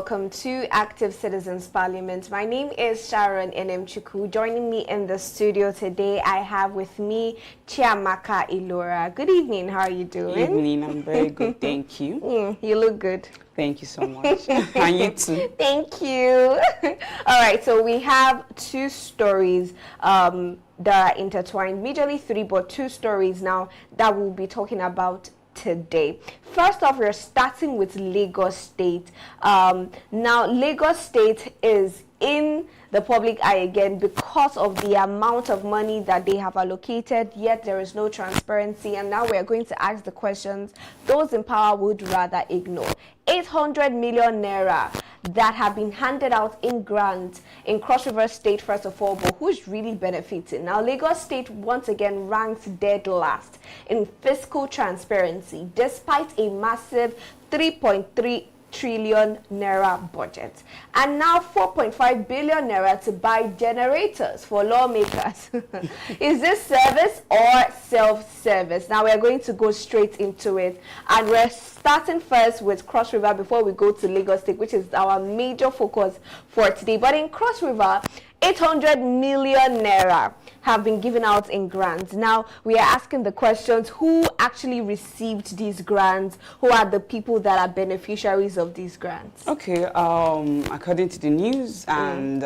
welcome to Active Citizens Parliament. My name is Sharon Enemchuku. Joining me in the studio today, I have with me Chiamaka Ilora. Good evening, how are you doing? Good evening, I'm very good, thank you. You look good. Thank you so much. And you too. Thank you. All right, so we have two stories that are intertwined, majorly three, but two stories now that we'll be talking about today. First off, we're starting with Lagos State. Now, Lagos State is in the public eye again because of the amount of money that they have allocated, yet there is no transparency. And now we're going to ask the questions those in power would rather ignore. 800 million naira that have been handed out in grants in Cross River State, first of all, but who's really benefiting? Now, Lagos State once again ranks dead last in fiscal transparency, despite a massive 3.3 trillion naira budget, and now 4.5 billion naira to buy generators for lawmakers. Is this service or self-service? Now we're going to go straight into it, and we're starting first with Cross River before we go to Lagos State, which is our major focus for today. But in Cross River, 800 million naira have been given out in grants. Now, we are asking the questions, who actually received these grants? Who are the people that are beneficiaries of these grants? Okay, according to the news and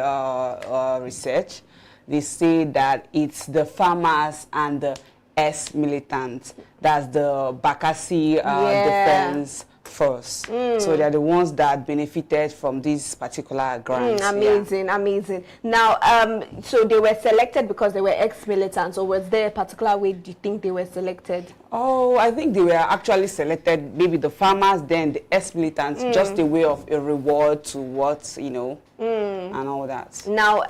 research, they say that it's the farmers and the ex-militants. That's the Bakassi defense force. So they're the ones that benefited from these particular grants. Amazing, amazing. Now, so they were selected because they were ex-militants, or was there a particular way do you think they were selected? Oh, I think they were actually selected, maybe the farmers, then the ex-militants, just a way of a reward to what, you know, and all that. Now,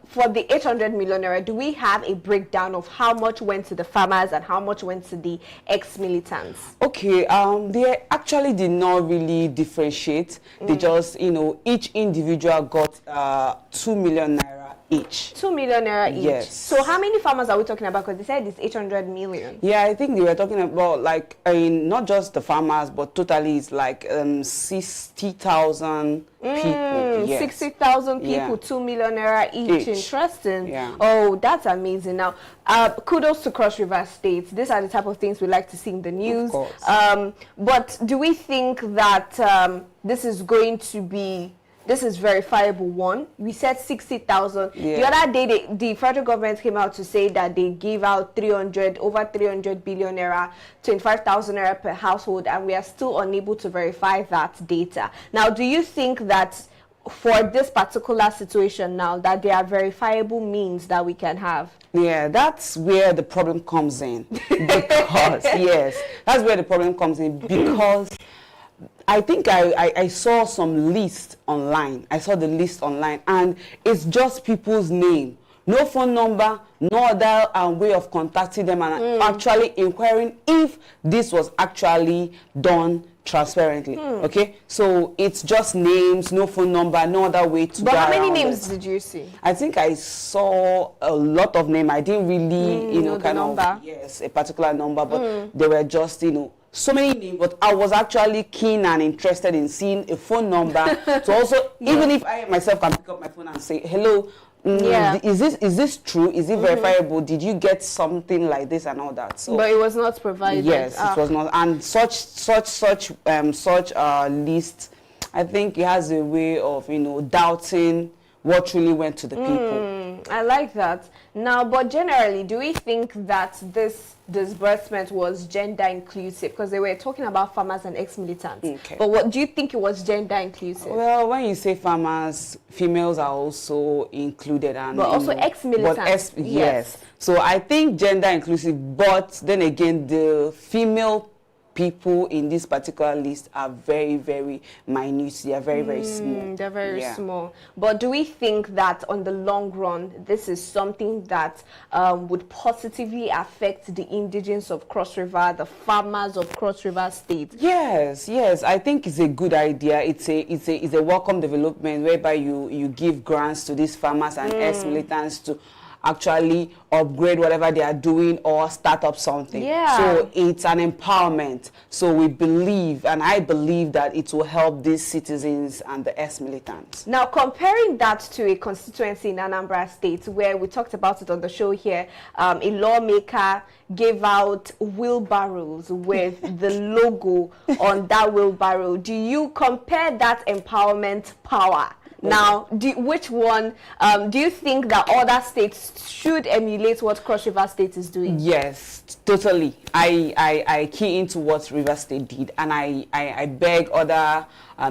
for the 800 million naira, do we have a breakdown of how much went to the farmers and how much went to the ex-militants? Okay, they actually did not really differentiate. They just, you know, each individual got 2 million naira each. 2 million naira each? Yes. So how many farmers are we talking about? Because they said it's 800 million. Yeah, I think they were talking about, like, I mean, not just the farmers, but totally it's like 60,000 people. Yes. 60,000 people, 2 million naira each. Interesting. Yeah. Oh, that's amazing. Now, kudos to Cross River State. These are the type of things we like to see in the news. Of course. But do we think that this is going to be... This is verifiable one. We said 60,000. Yeah. The other day, the federal government came out to say that they gave out over 300 billion naira, 25,000 naira per household, and we are still unable to verify that data. Now, do you think that for this particular situation now, that there are verifiable means that we can have? Yeah, that's where the problem comes in. Because, yes, that's where the problem comes in, because I think I saw some list online. I saw the list online, and it's just people's name. No phone number, no other way of contacting them and actually inquiring if this was actually done transparently. Okay, so it's just names, no phone number, no other way to. But how many names did you see? I think I saw a lot of names. I didn't really, you know, kind of, yes, a particular number, but they were just, you know, so many names. But I was actually keen and interested in seeing a phone number. So also, even if I myself can pick up my phone and say, hello, is this true? Is it verifiable? Did you get something like this and all that? So, but it was not provided. Yes, it was not. And such list, I think it has a way of, you know, doubting what really went to the people. I like that. Now, but generally, do we think that this disbursement was gender inclusive? Because they were talking about farmers and ex-militants. Okay. But what do you think it was gender inclusive? Well, when you say farmers, females are also included. And but also ex-militants. Yes. So I think gender inclusive, but then again, the female people in this particular list are very, very minute. They are very, very small. They're very small. But do we think that on the long run, this is something that would positively affect the indigenes of Cross River, the farmers of Cross River State? Yes, yes. I think it's a good idea. It's a welcome development whereby you give grants to these farmers and ex-militants to actually upgrade whatever they are doing or start up something. Yeah. So it's an empowerment. So we believe, and I believe, that it will help these citizens and the ex-militants. Now, comparing that to a constituency in Anambra State, where we talked about it on the show here, a lawmaker gave out wheelbarrows with the logo on that wheelbarrow. Do you compare that empowerment power? Now, which one do you think that other states should emulate what Cross River State is doing? Yes, totally. I key into what River State did, and I beg other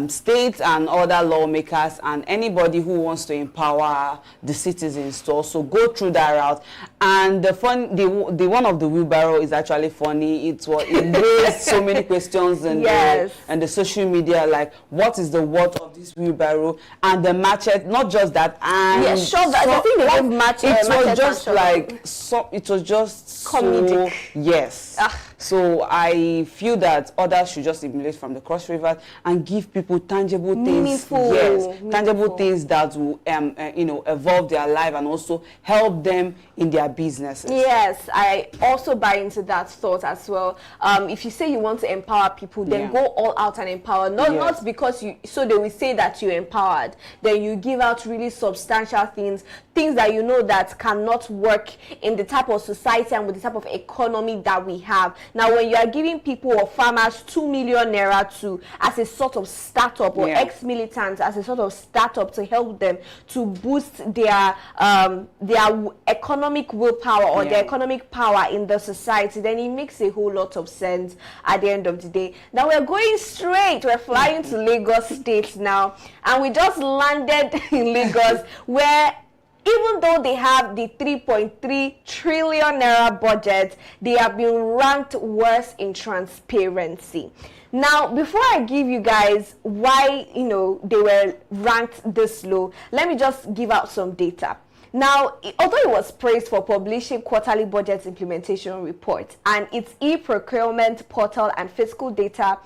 states and other lawmakers and anybody who wants to empower the citizens to also go through that route. And the one of the wheelbarrow is actually funny. It raised so many questions in the social media, like what is the worth of this wheelbarrow and the machete. Not just that, and yeah, sure. I think they have machete. It was just like it was just comedic. So, yes. So I feel that others should just emulate from the Cross River and give people tangible things, tangible things that will evolve their life and also help them in their businesses. Yes, I also buy into that thought as well. If you say you want to empower people, then go all out and empower. Not because so they will say that you're empowered. Then you give out really substantial things that you know that cannot work in the type of society and with the type of economy that we have. Now, when you are giving people or farmers 2 million naira as a sort of startup, or ex-militants as a sort of startup to help them to boost their economic willpower or their economic power in the society, then it makes a whole lot of sense at the end of the day. Now we're going straight. We're flying to Lagos State now, and we just landed in Lagos, where even though they have the 3.3 trillion naira budget, they have been ranked worse in transparency. Now, before I give you guys why, they were ranked this low, let me just give out some data. Now, although it was praised for publishing quarterly budget implementation report and its e-procurement portal and fiscal data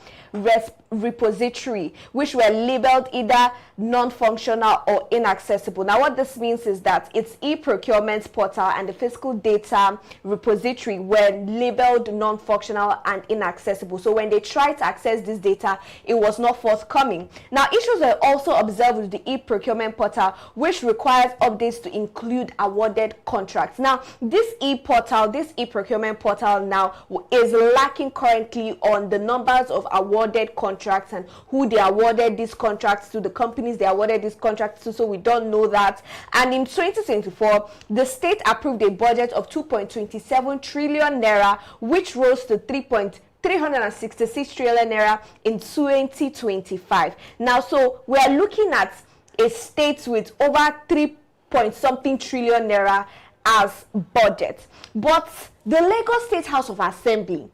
repository, which were labeled either non-functional or inaccessible. Now, what this means is that its e-procurement portal and the fiscal data repository were labeled non-functional and inaccessible. So when they tried to access this data, it was not forthcoming. Now, issues were also observed with the e-procurement portal, which requires updates to include awarded contracts. Now, this e-procurement portal now is lacking currently on the numbers of awarded contracts and who they awarded these contracts to, the companies they awarded these contracts to, so we don't know that. And in 2024, the state approved a budget of 2.27 trillion naira, which rose to 366 trillion naira in 2025. Now, so we are looking at a state with over 3-point-something trillion naira as budget. But the Lagos State House of Assembly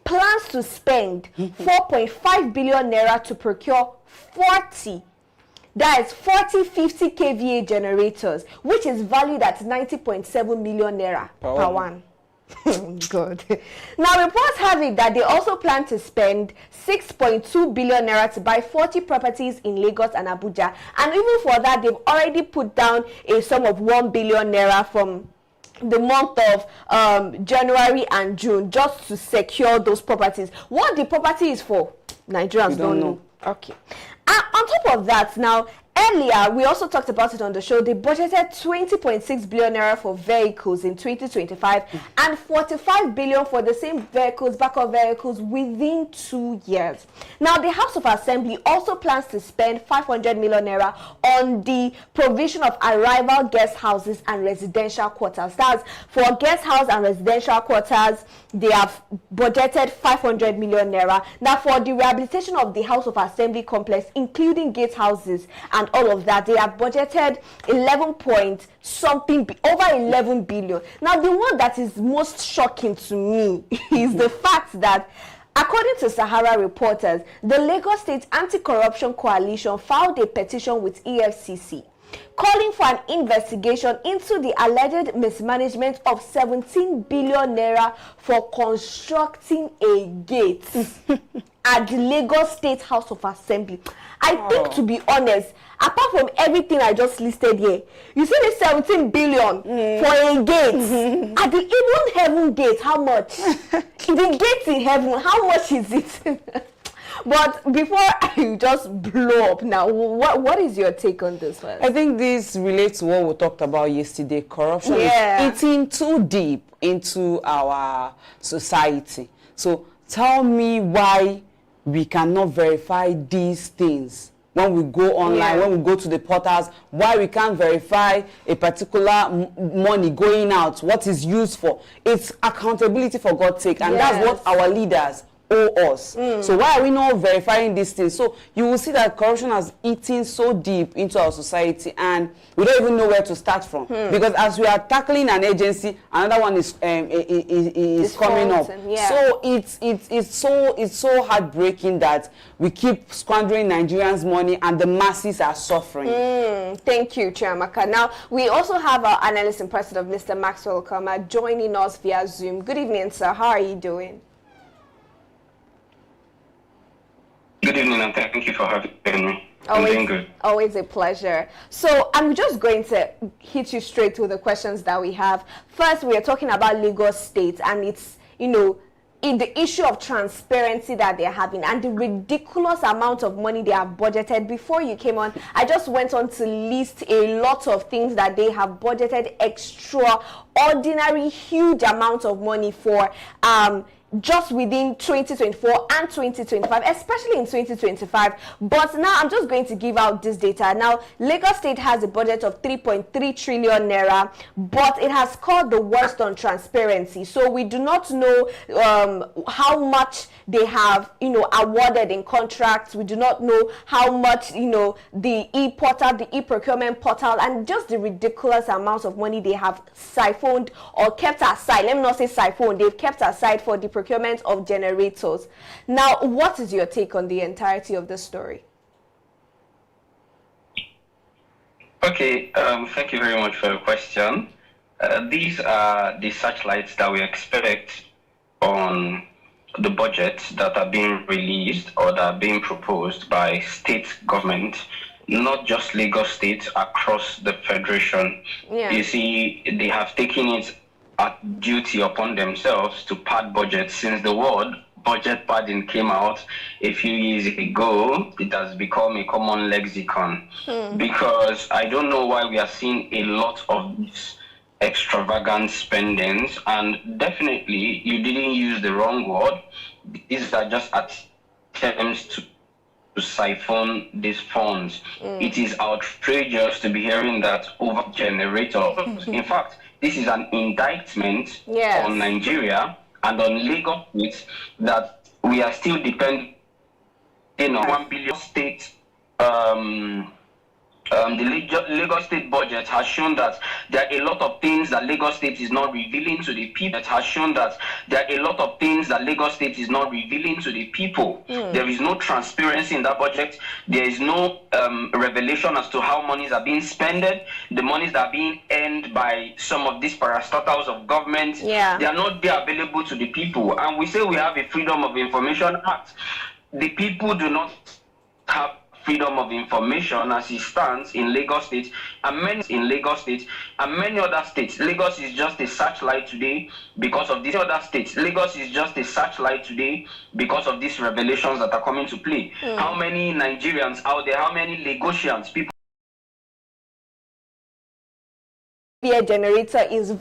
plans to spend 4.5 billion naira to procure 40 50 kVA generators, which is valued at 90.7 million naira per one. Good. Now, reports have it that they also plan to spend 6.2 billion naira to buy 40 properties in Lagos and Abuja. And even for that, they've already put down a sum of 1 billion naira from the month of January and June just to secure those properties. What the property is for, Nigerians don't know. Okay. On top of that, now, earlier, we also talked about it on the show. They budgeted 20.6 billion naira for vehicles in 2025 and 45 billion for the same vehicles, backup vehicles, within 2 years. Now, the House of Assembly also plans to spend 500 million naira on the provision of arrival guest houses and residential quarters. That's for guest house and residential quarters, they have budgeted 500 million naira. Now, for the rehabilitation of the House of Assembly complex, including gate houses and all of that, they have budgeted 11 billion. Now, the one that is most shocking to me is the fact that, according to Sahara Reporters, the Lagos State Anti-Corruption Coalition filed a petition with EFCC calling for an investigation into the alleged mismanagement of 17 billion naira for constructing a gate at the Lagos State House of Assembly. I think, to be honest, apart from everything I just listed here, you see the 17 billion for a gate at the even heaven gate. How much? The gate in heaven, how much is it? But before I just blow up now, what is your take on this one? I think this relates to what we talked about yesterday. Corruption is eating too deep into our society. So tell me why we cannot verify these things when we go online, when we go to the portals, why we can't verify a particular money going out, what is used for. It's accountability, for God's sake, and that's what our leaders owe us. So why are we not verifying these things? So you will see that corruption has eaten so deep into our society, and we don't even know where to start from. Because as we are tackling an agency, another one is coming up. So it's so heartbreaking that we keep squandering Nigerians' money and the masses are suffering. Thank you, Chiamaka. Now we also have our analyst and president, Mr. Maxwell Kama, joining us via Zoom. Good evening, sir. How are you doing? Good evening, and thank you for having me. I'm doing good. Always a pleasure. So I'm just going to hit you straight to the questions that we have. First, we are talking about Lagos State, and it's, in the issue of transparency that they're having and the ridiculous amount of money they have budgeted. Before you came on, I just went on to list a lot of things that they have budgeted extraordinary, huge amounts of money for, just within 2024 and 2025, especially in 2025. But now I'm just going to give out this data. Now, Lagos State has a budget of 3.3 trillion naira, but it has scored the worst on transparency. So we do not know how much they have, awarded in contracts. We do not know how much, the e-portal, the e-procurement portal, and just the ridiculous amounts of money they have siphoned or kept aside. Let me not say siphoned. They've kept aside for the procurement of generators. Now, what is your take on the entirety of this story? Okay, thank you very much for your question. These are the searchlights that we expect on the budgets that are being released or that are being proposed by state government, not just Lagos State, across the federation. You see, they have taken it at duty upon themselves to pad budgets. Since the word budget padding came out a few years ago, it has become a common lexicon. Because I don't know why we are seeing a lot of these extravagant spendings, and definitely you didn't use the wrong word. These are just attempts to siphon these funds. It is outrageous to be hearing that over generators. In fact, this is an indictment on Nigeria and on Lagos State, that we are still depending on 1 billion state. The Lagos State budget has shown that there are a lot of things that Lagos State is not revealing to the people. It has shown that there are a lot of things that Lagos State is not revealing to the people. There is no transparency in that budget. There is no revelation as to how monies are being spent. The monies that are being earned by some of these parastatals of government, they are not there available to the people. And we say we have a Freedom of Information Act. The people do not have freedom of information as it stands in Lagos State and many other states. Lagos is just a searchlight today because of these other states. Lagos is just a searchlight today because of these revelations that are coming to play. How many Nigerians out there, how many Lagosians, people a generator is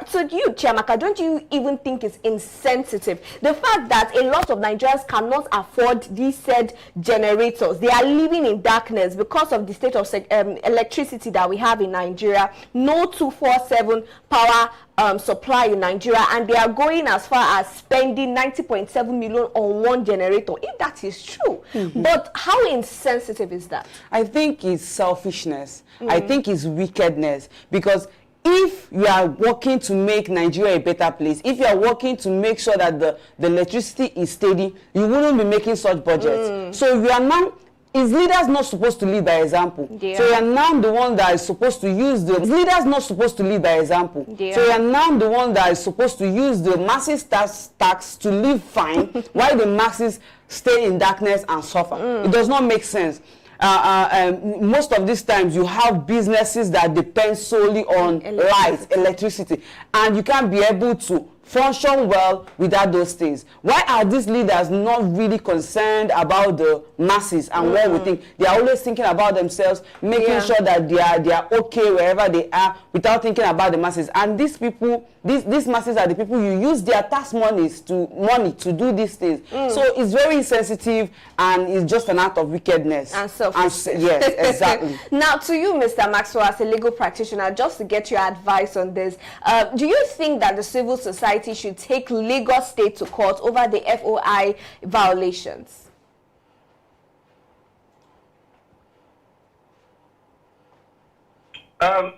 so you, Chiamaka, don't you even think it's insensitive? The fact that a lot of Nigerians cannot afford these said generators. They are living in darkness because of the state of electricity that we have in Nigeria. No 24/7 power supply in Nigeria, and they are going as far as spending 90.7 million on one generator, if that is true. But how insensitive is that? I think it's selfishness. I think it's wickedness, because if you are working to make Nigeria a better place, if you are working to make sure that the electricity is steady, you wouldn't be making such budgets. So you are now, is leaders not supposed to lead by example? Yeah. So you are now the one that is supposed to use the, is leaders not supposed to lead by example? Yeah. So you are now the one that is supposed to use the masses tax to live fine while the masses stay in darkness and suffer. It does not make sense. Most of these times you have businesses that depend solely on light, electricity, and you can't be able to function well without those things. Why are these leaders not really concerned about the masses and what we think? They are always thinking about themselves, making sure that they are okay wherever they are without thinking about the masses. And these people, these masses are the people you use their tax money to do these things. So it's very insensitive and it's just an act of wickedness. And selfishness. Yes, exactly. Now, to you, Mr. Maxwell, as a legal practitioner, just to get your advice on this, do you think that the civil society should take Lagos State to court over the FOI violations? I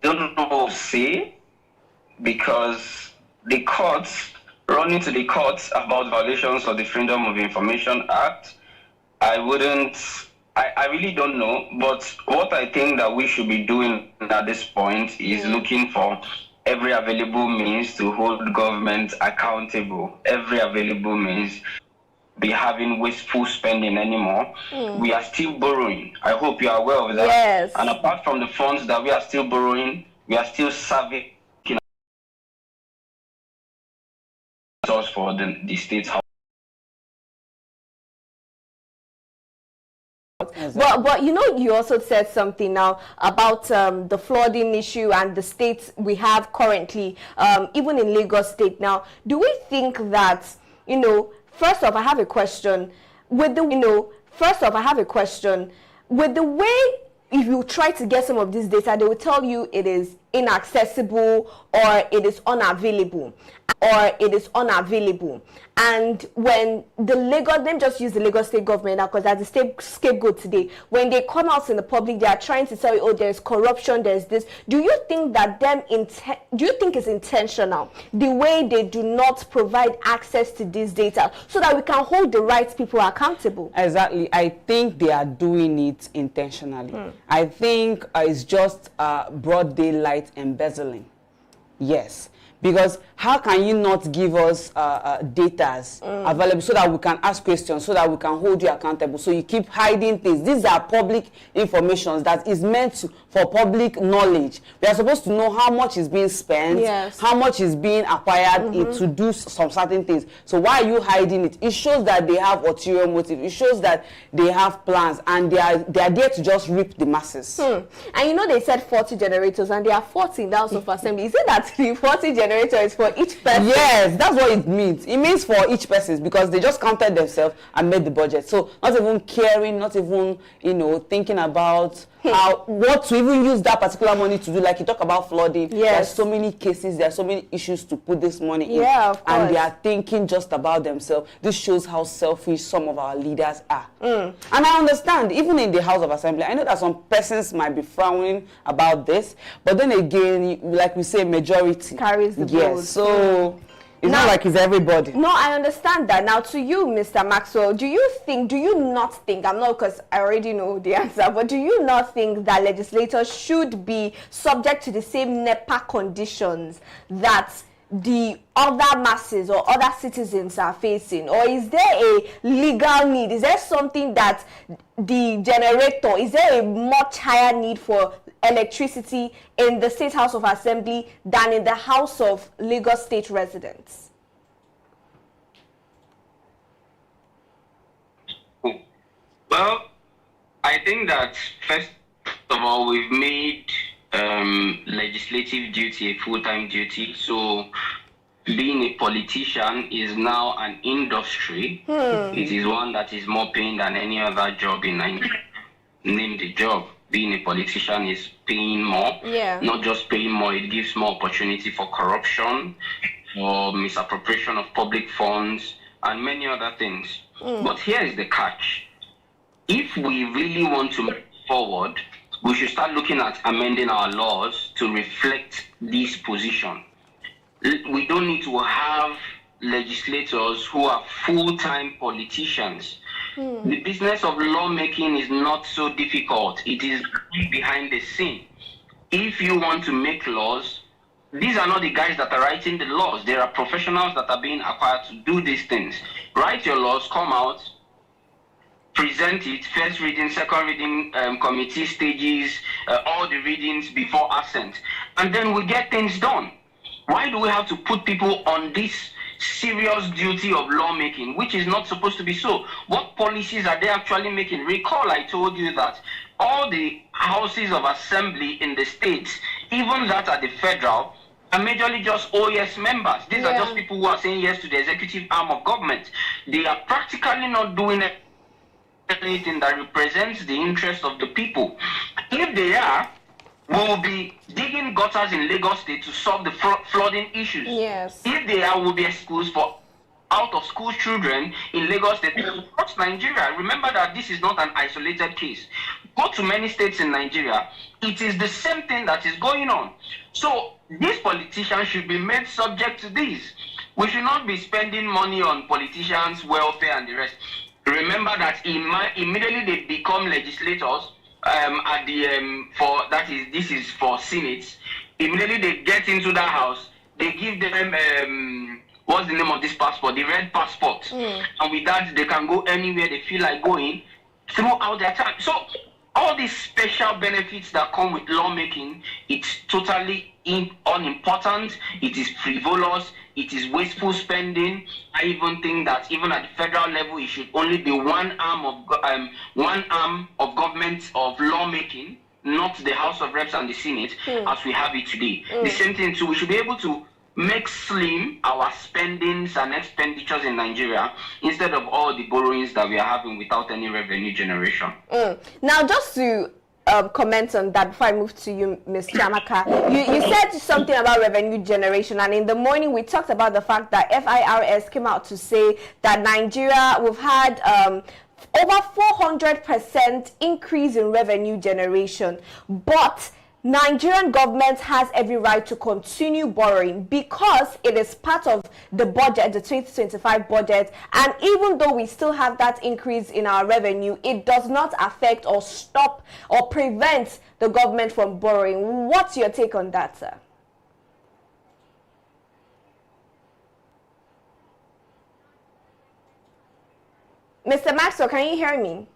don't know, say, because the courts, running to the courts about violations of the Freedom of Information Act, I really don't know. But what I think that we should be doing at this point is looking for every available means to hold government accountable. Every available means. Be having wasteful spending anymore. We are still borrowing. I hope you are aware of that. Yes. And apart from the funds that we are still borrowing, we are still serving us for the state's house. But you know, you also said something now about the flooding issue and the states we have currently, even in Lagos State now. Do we think that, you know, first off, I have a question. With the way, if you try to get some of this data, they will tell you it is inaccessible or it is unavailable. And when the Lagos, let me just use the Lagos State government now because that's the state scapegoat today. When they come out in the public, they are trying to tell you, oh, there's corruption, there's this. Do you think that do you think it's intentional, the way they do not provide access to this data so that we can hold the right people accountable? Exactly. I think they are doing it intentionally. I think it's just broad daylight embezzling. Yes. Because how can you not give us data available so that we can ask questions, so that we can hold you accountable? So you keep hiding things. These are public information that is meant for public knowledge. We are supposed to know how much is being spent, how much is being acquired to do some certain things. So why are you hiding it? It shows that they have ulterior motive. It shows that they have plans and they are there to just reap the masses. And you know they said 40 generators and there are 40 in the House of Assembly. Is it that the 40 generators is for each person? Yes, that's what it means. It means for each person because they just counted themselves and made the budget. So not even caring, not even, you know, thinking about what to even use that particular money to do. Like you talk about flooding. There's so many cases, there are so many issues to put this money in. Of course. And they are thinking just about themselves. This shows how selfish some of our leaders are. And I understand, even in the House of Assembly, I know that some persons might be frowning about this, but then again, like we say, majority carries the vote. Yes, so it's not like it's everybody. No, I understand that. Now, to you, Mr. Maxwell, do you not think, I'm not, because I already know the answer, but do you not think that legislators should be subject to the same NEPA conditions that the other masses or other citizens are facing? Or is there a legal need? Is there something that the generator, is there a much higher need for electricity in the State House of Assembly than in the House of Lagos State residents? Well, I think that first of all, we've made legislative duty a full-time duty. So being a politician is now an industry. It is one that is more paying than any other job in Nigeria. Name the job. Being a politician is paying more. Not just paying more, it gives more opportunity for corruption, for misappropriation of public funds, and many other things. But here is the catch. If we really want to move forward we should start looking at amending our laws to reflect this position. We don't need to have legislators who are full-time politicians. The business of lawmaking is not so difficult. It is behind the scene. If you want to make laws, these are not the guys that are writing the laws. There are professionals that are being acquired to do these things. Write your laws, come out, present it, first reading, second reading, committee stages, all the readings before assent. And then we get things done. Why do we have to put people on this serious duty of lawmaking, which is not supposed to be so? What policies are they actually making? Recall I told you that all the houses of assembly in the states, even that at the federal, are majorly just OES members. These are just people who are saying yes to the executive arm of government. They are practically not doing anything that represents the interest of the people. If they are, we will be digging gutters in Lagos State to solve the flooding issues. Yes. If they are, will be schools for out-of-school children in Lagos State across Nigeria. Remember that this is not an isolated case. Go to many states in Nigeria, it is the same thing that is going on. So these politicians should be made subject to this. We should not be spending money on politicians' welfare and the rest. Remember that immediately they become legislators. At the this is for Senate. Immediately they get into that house, they give them what's the name of this passport? The red passport. And with that they can go anywhere they feel like going throughout their time. So all these special benefits that come with lawmaking, it's totally unimportant, it is frivolous, it is wasteful spending. I even think that even at the federal level, it should only be one arm of government of lawmaking, not the House of Reps and the Senate as we have it today. The same thing too, we should be able to make slim our spendings and expenditures in Nigeria instead of all the borrowings that we are having without any revenue generation. Now, just to comment on that before I move to you, Ms. Chiamaka, you said something about revenue generation, and in the morning we talked about the fact that FIRS came out to say that Nigeria, we've had over 400% increase in revenue generation, but Nigerian government has every right to continue borrowing because it is part of the budget, the 2025 budget, and even though we still have that increase in our revenue, it does not affect or stop or prevent the government from borrowing. What's your take on that, sir? Mr. Maxwell, can you hear me?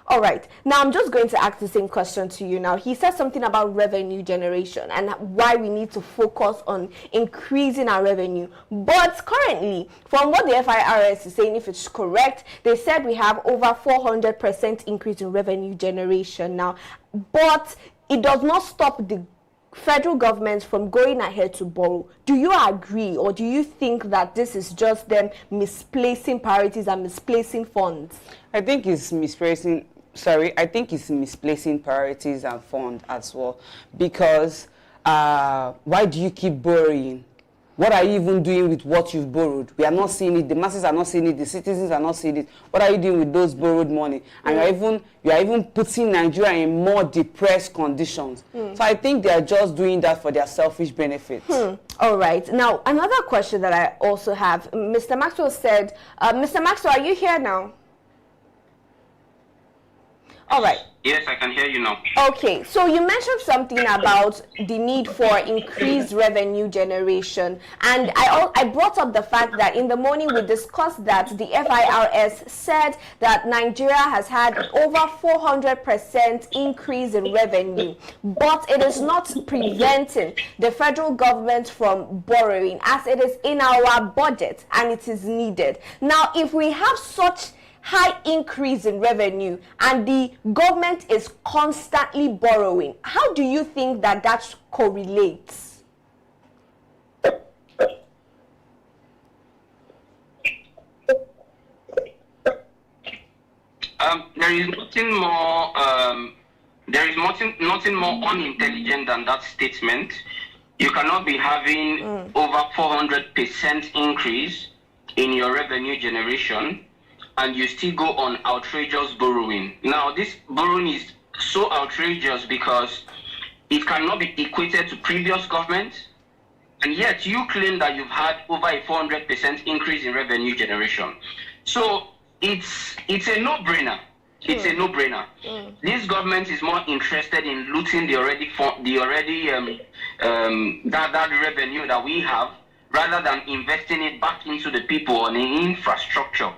All right. Now, I'm just going to ask the same question to you now. He said something about revenue generation and why we need to focus on increasing our revenue. But currently, from what the FIRS is saying, if it's correct, they said we have over 400% increase in revenue generation now. But it does not stop the federal government from going ahead to borrow. Do you agree, or do you think that this is just them misplacing priorities and misplacing funds? I think it's misplacing priorities and funds as well, because why do you keep borrowing? What are you even doing with what you've borrowed? We are not seeing it. The masses are not seeing it. The citizens are not seeing it. What are you doing with those borrowed money? And you are even putting Nigeria in more depressed conditions. So I think they are just doing that for their selfish benefit. All right. Now, another question that I also have. Mr. Maxwell said, Mr. Maxwell, are you here now? All right. Yes, I can hear you now. Okay, so you mentioned something about the need for increased revenue generation, and I brought up the fact that in the morning we discussed that the FIRS said that Nigeria has had over 400% increase in revenue, but it is not preventing the federal government from borrowing, as it is in our budget and it is needed. Now, if we have such high increase in revenue and the government is constantly borrowing, how do you think that that correlates? There is nothing more nothing more unintelligent than that statement. You cannot be having over 400% increase in your revenue generation and you still go on outrageous borrowing. Now, this borrowing is so outrageous because it cannot be equated to previous governments, and yet you claim that you've had over a 400% increase in revenue generation. So it's a no-brainer. It's a no-brainer. This government is more interested in looting the already that revenue that we have, rather than investing it back into the people and in infrastructure.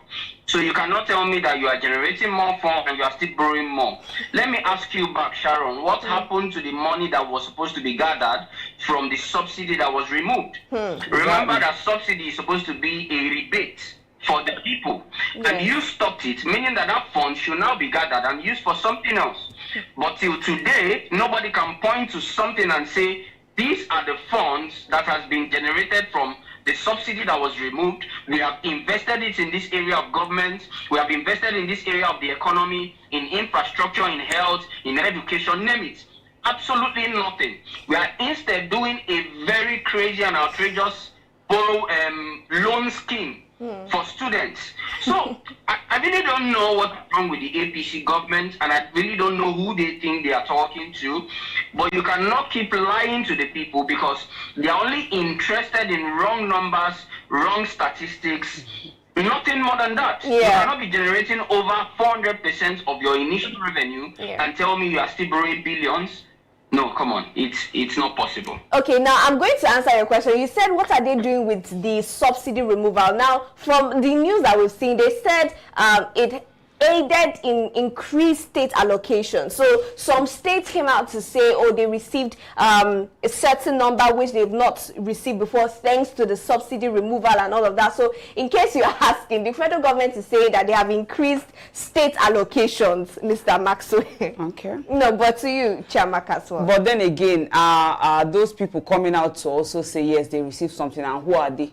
So you cannot tell me that you are generating more funds and you are still borrowing more. Let me ask you back, Sharon, what happened to the money that was supposed to be gathered from the subsidy that was removed? Remember that subsidy is supposed to be a rebate for the people, and you stopped it, meaning that that fund should now be gathered and used for something else. But till today, nobody can point to something and say, these are the funds that has been generated from the subsidy that was removed. We have invested it in this area of government. We have invested in this area of the economy, in infrastructure, in health, in education, name it. Absolutely nothing. We are instead doing a very crazy and outrageous loan scheme for students. So I really don't know what's wrong with the APC government, and I really don't know who they think they are talking to. But you cannot keep lying to the people, because they are only interested in wrong numbers, wrong statistics, nothing more than that. You cannot be generating over 400% of your initial revenue and tell me you are still borrowing billions. No, come on. It's not possible. Okay, now I'm going to answer your question. You said, what are they doing with the subsidy removal? Now, from the news that we've seen, they said it aided in increased state allocation. So some states came out to say, oh, they received a certain number which they've not received before, thanks to the subsidy removal and all of that. So in case you're asking, the federal government is saying that they have increased state allocations, Mr. Maxwell. Okay. No, but to you, Chiamaka, as well. But then again, are those people coming out to also say, yes, they received something, and who are they?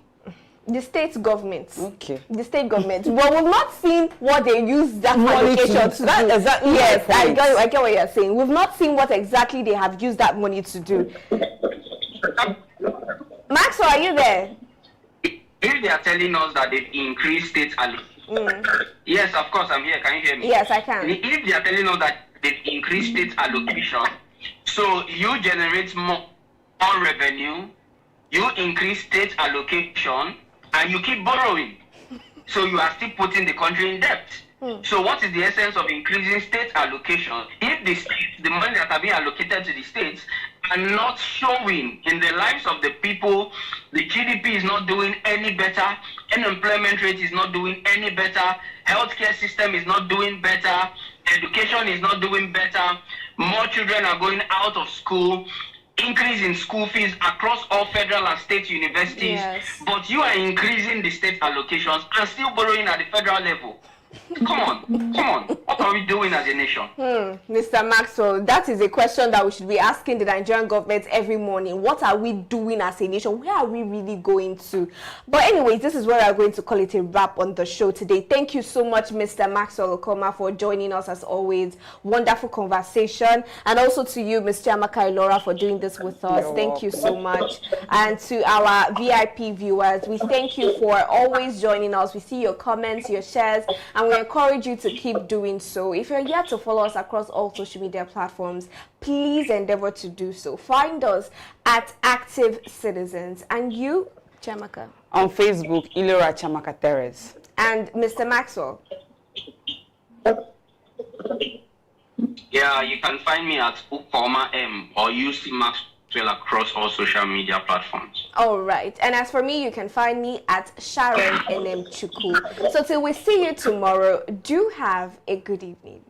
The state government. Okay. The state government. But we've not seen what they use that allocation to do. That's exactly yes, my point. I get what you're saying. We've not seen what exactly they have used that money to do. Maxwell, are you there? If they are telling us that they've increased state allocation, yes, of course, I'm here. Can you hear me? Yes, I can. If they are telling us that they've increased state allocation, so you generate more revenue, you increase state allocation, and you keep borrowing. So you are still putting the country in debt. So what is the essence of increasing state allocation if the states, the money that are being allocated to the states, are not showing in the lives of the people? The GDP is not doing any better, unemployment rate is not doing any better, healthcare system is not doing better, education is not doing better, more children are going out of school, increase in school fees across all federal and state universities, but you are increasing the state allocations and still borrowing at the federal level. Come on. What are we doing as a nation? Mr. Maxwell, that is a question that we should be asking the Nigerian government every morning. What are we doing as a nation? Where are we really going to? But anyways, this is where I'm going to call it a wrap on the show today. Thank you so much, Mr. Maxwell Okoma, for joining us as always. Wonderful conversation. And also to you, Ms. Chiamaka Ilora, for doing this with us. Thank you so much. And to our VIP viewers, we thank you for always joining us. We see your comments, your shares, and we encourage you to keep doing so. If you're yet to follow us across all social media platforms, please endeavor to do so. Find us at Active Citizens. And you, Chiamaka? On Facebook, Ilora Chiamaka Teres. And Mr. Maxwell? Yeah, you can find me at Ukoma M or UC Maxwell across all social media platforms. All right. And as for me, you can find me at Sharon NM Chuku. So till we see you tomorrow, do have a good evening.